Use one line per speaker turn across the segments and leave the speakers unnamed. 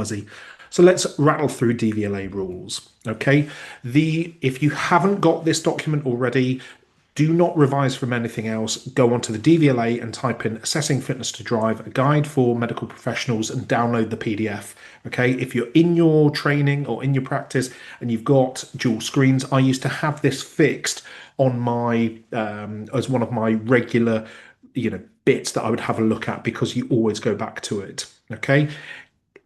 So let's rattle through DVLA rules. Okay. If you haven't got this document already, do not revise from anything else. Go onto the DVLA and type in Assessing Fitness to Drive, a guide for medical professionals, and download the PDF. Okay. If you're in your training or in your practice and you've got dual screens, I used to have this fixed on my as one of my regular, bits that I would have a look at because you always go back to it. Okay.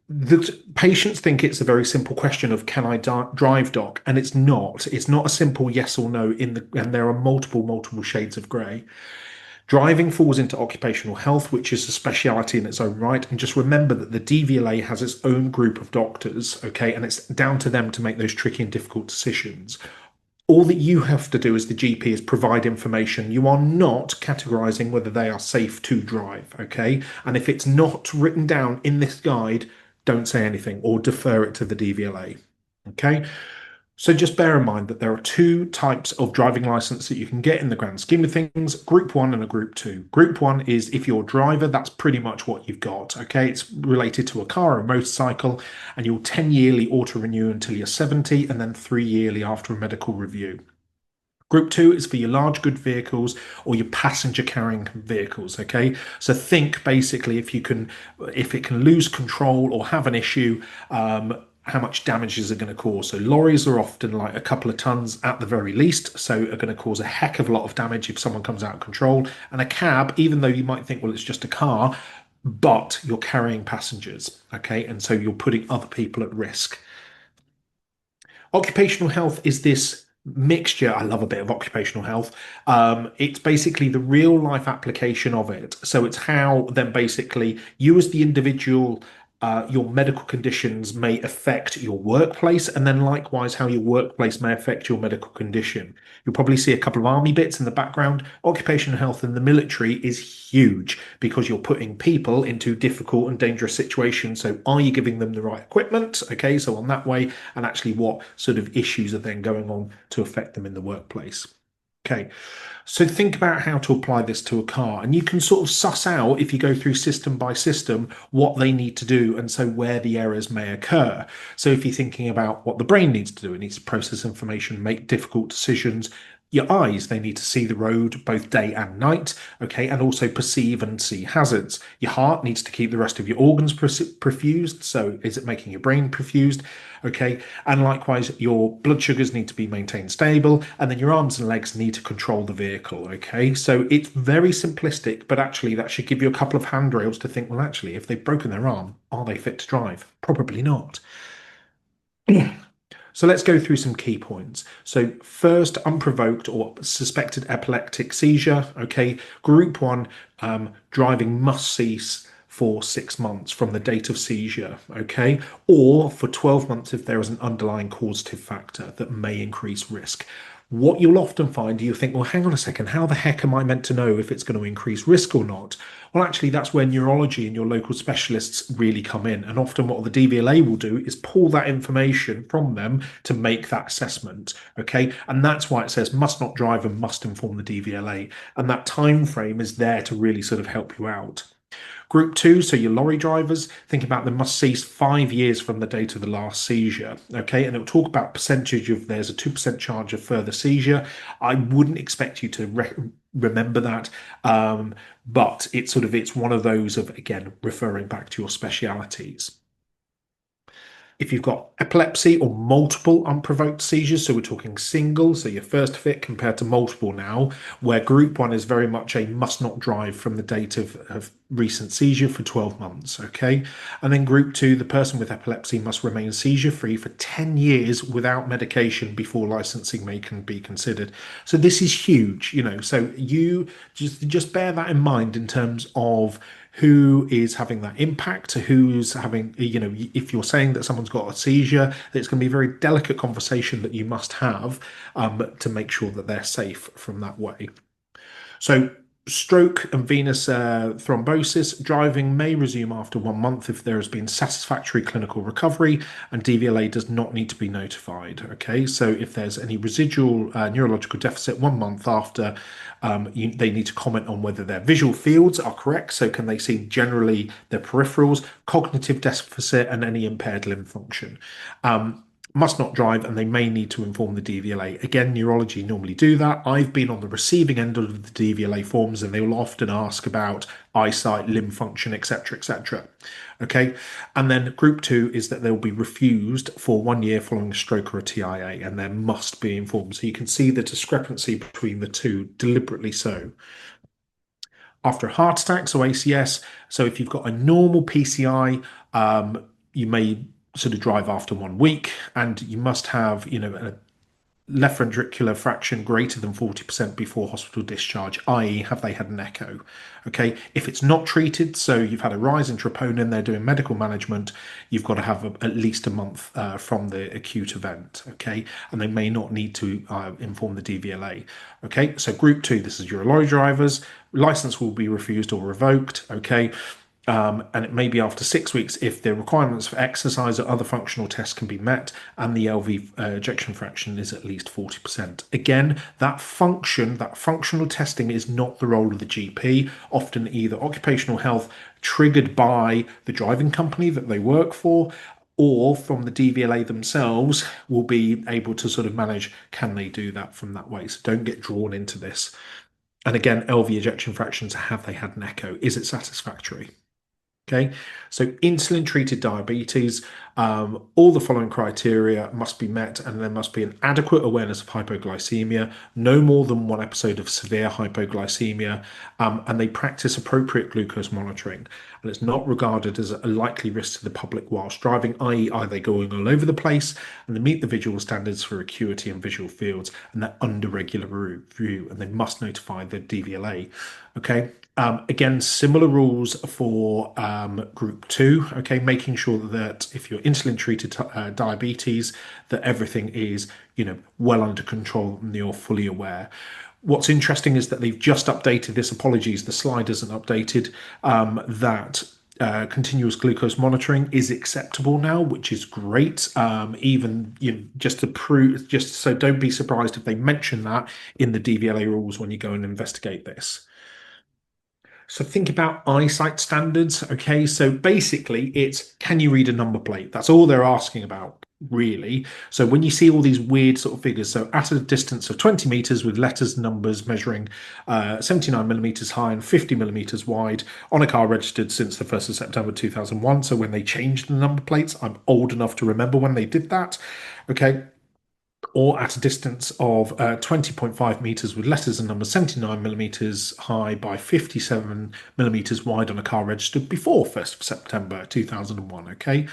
The patients think it's a very simple question of can I drive, doc, and it's not a simple yes or no and there are multiple shades of gray. Driving falls into occupational health, which is a speciality in its own right, and just remember that the DVLA has its own group of doctors, okay, and it's down to them to make those tricky and difficult decisions. All that you have to do as the GP is provide information. You are not categorizing whether they are safe to drive, okay? And if it's not written down in this guide, don't say anything or defer it to the DVLA, okay? So just bear in mind that there are two types of driving license that you can get in the grand scheme of things, Group 1 and a Group 2. Group 1 is if you're a driver, that's pretty much what you've got, okay? It's related to a car or a motorcycle, and you'll 10 yearly auto-renew until you're 70, and then 3 yearly after a medical review. Group 2 is for your large good vehicles or your passenger carrying vehicles, okay? So think basically if it can lose control or have an issue, how much damage is it going to cause? So lorries are often like a couple of tons at the very least, so are going to cause a heck of a lot of damage if someone comes out of control. And a cab, even though you might think, well, it's just a car, but you're carrying passengers, okay? And so you're putting other people at risk. Occupational health is this mixture. I love a bit of occupational health. It's basically the real life application of it. So it's how then basically you as the individual, your medical conditions may affect your workplace, and then likewise how your workplace may affect your medical condition. You'll probably see a couple of army bits in the background. Occupational health in the military is huge because you're putting people into difficult and dangerous situations. So are you giving them the right equipment? Okay, so on that way, and actually what sort of issues are then going on to affect them in the workplace. Okay, so think about how to apply this to a car, and you can sort of suss out if you go through system by system what they need to do and so where the errors may occur. So if you're thinking about what the brain needs to do, it needs to process information, make difficult decisions. Your eyes, they need to see the road both day and night, okay, and also perceive and see hazards. Your heart needs to keep the rest of your organs perfused. So is it making your brain perfused? Okay, and likewise, your blood sugars need to be maintained stable, and then your arms and legs need to control the vehicle. Okay, so it's very simplistic, but actually, that should give you a couple of handrails to think, well, actually, if they've broken their arm, are they fit to drive? Probably not. So let's go through some key points. So first, unprovoked or suspected epileptic seizure. Okay, Group 1, driving must cease for 6 months from the date of seizure, okay, or for 12 months if there is an underlying causative factor that may increase risk. What you'll often find, you think, well, hang on a second, how the heck am I meant to know if it's going to increase risk or not? Well, actually, that's where neurology and your local specialists really come in. And often what the DVLA will do is pull that information from them to make that assessment, okay? And that's why it says must not drive and must inform the DVLA. And that time frame is there to really sort of help you out. Group 2, so your lorry drivers, think about them must cease 5 years from the date of the last seizure, okay? And it'll talk about percentage of, there's a 2% charge of further seizure. I wouldn't expect you to remember that, but it's one of those of, again, referring back to your specialities. If you've got epilepsy or multiple unprovoked seizures, so we're talking single, so your first fit compared to multiple now, where Group 1 is very much a must not drive from the date of recent seizure for 12 months, okay? And then Group 2, the person with epilepsy must remain seizure-free for 10 years without medication before licensing can be considered. So this is huge, so you just bear that in mind in terms of who is having that impact, to who's having, if you're saying that someone's got a seizure, it's going to be a very delicate conversation that you must have to make sure that they're safe from that way. So Stroke and venous thrombosis. Driving may resume after 1 month if there has been satisfactory clinical recovery, and DVLA does not need to be notified. Okay, so if there's any residual neurological deficit 1 month after, they need to comment on whether their visual fields are correct. So can they see generally their peripherals, cognitive deficit, and any impaired limb function. Must not drive, and they may need to inform the DVLA. Again, neurology normally do that. I've been on the receiving end of the DVLA forms, and they will often ask about eyesight, limb function, etc., etc. Okay, and then group 2 is that they'll be refused for 1 year following a stroke or a TIA, and they must be informed. So you can see the discrepancy between the two, deliberately so. After a heart attack, so ACS, so if you've got a normal PCI, you may sort of drive after 1 week, and you must have, a left ventricular fraction greater than 40% before hospital discharge, i.e., have they had an echo? Okay, if it's not treated, so you've had a rise in troponin, they're doing medical management, you've got to have at least a month from the acute event. Okay, and they may not need to inform the DVLA. Okay, so group 2, this is your lorry drivers, license will be refused or revoked. Okay. And it may be after 6 weeks if the requirements for exercise or other functional tests can be met and the LV ejection fraction is at least 40%. Again, that functional testing is not the role of the GP, often either occupational health triggered by the driving company that they work for, or from the DVLA themselves will be able to sort of manage, can they do that from that way? So don't get drawn into this. And again, LV ejection fractions, have they had an echo? Is it satisfactory? Okay, so insulin treated diabetes, all the following criteria must be met, and there must be an adequate awareness of hypoglycemia, no more than 1 episode of severe hypoglycemia, and they practice appropriate glucose monitoring. And it's not regarded as a likely risk to the public whilst driving, i.e., are they going all over the place, and they meet the visual standards for acuity and visual fields, and they're under regular review, and they must notify the DVLA. Okay. Again, similar rules for group 2, okay, making sure that if you're insulin treated diabetes, that everything is, well under control and you're fully aware. What's interesting is that they've just updated this, apologies, the slide isn't updated, that continuous glucose monitoring is acceptable now, which is great. Even just to prove, just so don't be surprised if they mention that in the DVLA rules when you go and investigate this. So think about Eyesite standards. Okay, so basically it's, can you read a number plate? That's all they're asking about, really. So when you see all these weird sort of figures, so at a distance of 20 meters with letters and numbers measuring 79 millimeters high and 50 millimeters wide on a car registered since the 1st of September 2001. So when they changed the number plates, I'm old enough to remember when they did that. Okay, or at a distance of 20.5 meters with letters and numbers 79 millimeters high by 57 millimeters wide on a car registered before 1st of September 2001. Okay.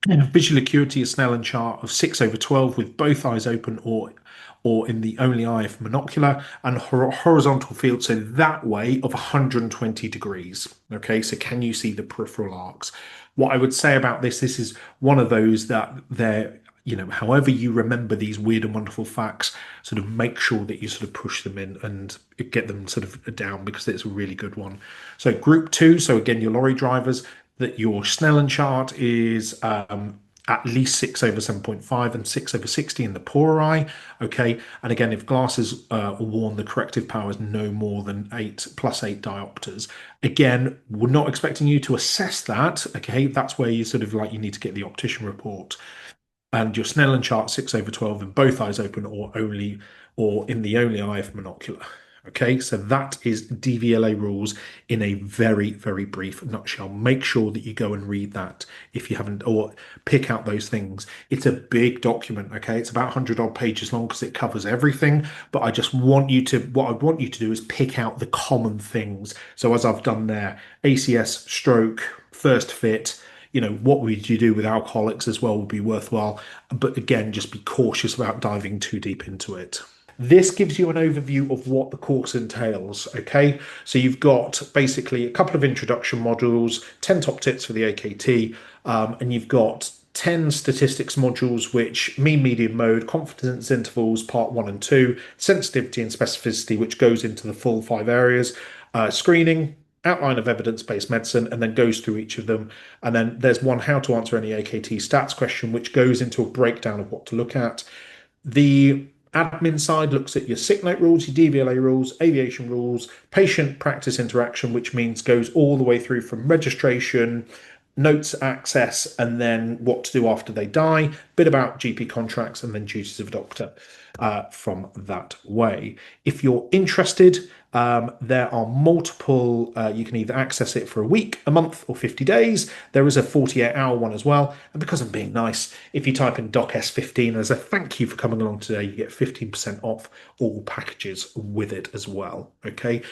Visual acuity, a Snellen chart of 6/12 with both eyes open or in the only eye of monocular, and horizontal field, so that way of 120 degrees. Okay, so can you see the peripheral arcs? What I would say about this is one of those that they're, however you remember these weird and wonderful facts, sort of make sure that you sort of push them in and get them sort of down, because it's a really good one. So group 2, so again, your lorry drivers, that your Snellen chart is at least 6/7.5 and 6/60 in the poorer eye. Okay, and again, if glasses are worn, the corrective power is no more than 8 + 8 diopters. Again, we're not expecting you to assess that. Okay, that's where you sort of like, you need to get the optician report. And your Snellen chart 6/12 in both eyes open or in the only eye of monocular. Okay, so that is DVLA rules in a very, very brief nutshell. Make sure that you go and read that if you haven't, or pick out those things. It's a big document, okay? It's about 100 odd pages long because it covers everything. But I just want you to, what I want you to do is pick out the common things. So as I've done there, ACS, stroke, first fit, what would you do with alcoholics as well would be worthwhile. But again, just be cautious about diving too deep into it. This gives you an overview of what the course entails, okay? So you've got basically a couple of introduction modules, 10 top tips for the AKT, and you've got 10 statistics modules, which mean, median, mode, confidence intervals, part 1 and 2, sensitivity and specificity, which goes into the full 5 areas, screening, outline of evidence-based medicine, and then goes through each of them. And then there's one how to answer any AKT stats question, which goes into a breakdown of what to look at. The admin side looks at your sick note rules, your DVLA rules, aviation rules, patient practice interaction, which means goes all the way through from registration, notes access, and then what to do after they die, bit about GP contracts, and then duties of a doctor from that way. If you're interested, there are multiple, you can either access it for a week, a month, or 50 days. There is a 48-hour one as well. And because I'm being nice, if you type in DocS15 as a thank you for coming along today, you get 15% off all packages with it as well. Okay.